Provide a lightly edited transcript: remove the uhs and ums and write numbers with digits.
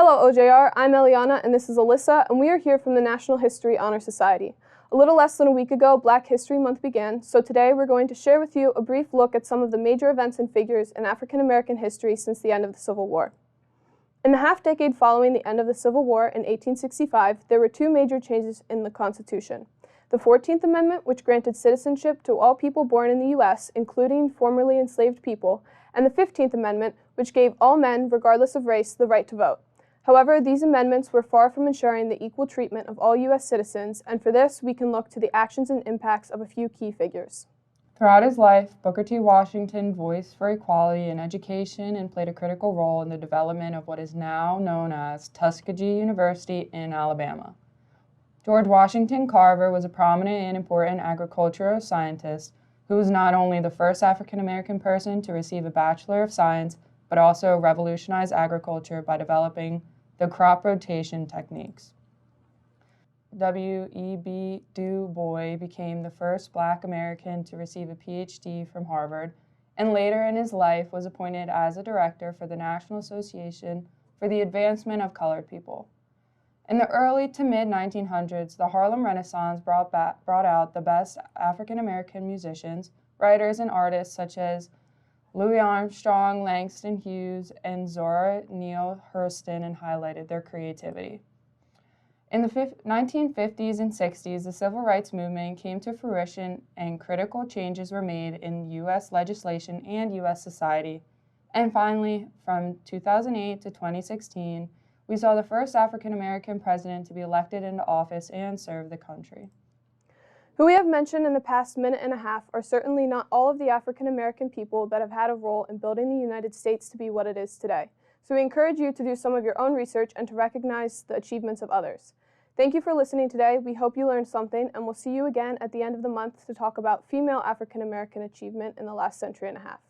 Hello OJR, I'm Eliana and this is Alyssa, and we are here from the National History Honor Society. A little less than a week ago, Black History Month began, so today we're going to share with you a brief look at some of the major events and figures in African American history since the end of the Civil War. In the half-decade following the end of the Civil War in 1865, there were two major changes in the Constitution. The 14th Amendment, which granted citizenship to all people born in the U.S., including formerly enslaved people, and the 15th Amendment, which gave all men, regardless of race, the right to vote. However, these amendments were far from ensuring the equal treatment of all U.S. citizens, and for this, we can look to the actions and impacts of a few key figures. Throughout his life, Booker T. Washington voiced for equality in education and played a critical role in the development of what is now known as Tuskegee University in Alabama. George Washington Carver was a prominent and important agricultural scientist who was not only the first African American person to receive a Bachelor of Science, but also revolutionized agriculture by developing the crop rotation techniques. W.E.B. Du Bois became the first Black American to receive a PhD from Harvard, and later in his life was appointed as a director for the National Association for the Advancement of Colored People. In the early to mid-1900s, the Harlem Renaissance brought out the best African American musicians, writers, and artists such as Louis Armstrong, Langston Hughes, and Zora Neale Hurston, and highlighted their creativity. In the 1950s and 60s, the civil rights movement came to fruition and critical changes were made in U.S. legislation and U.S. society. And finally, from 2008 to 2016, we saw the first African American president to be elected into office and serve the country. Who we have mentioned in the past minute and a half are certainly not all of the African American people that have had a role in building the United States to be what it is today. So we encourage you to do some of your own research and to recognize the achievements of others. Thank you for listening today. We hope you learned something, and we'll see you again at the end of the month to talk about female African American achievement in the last century and a half.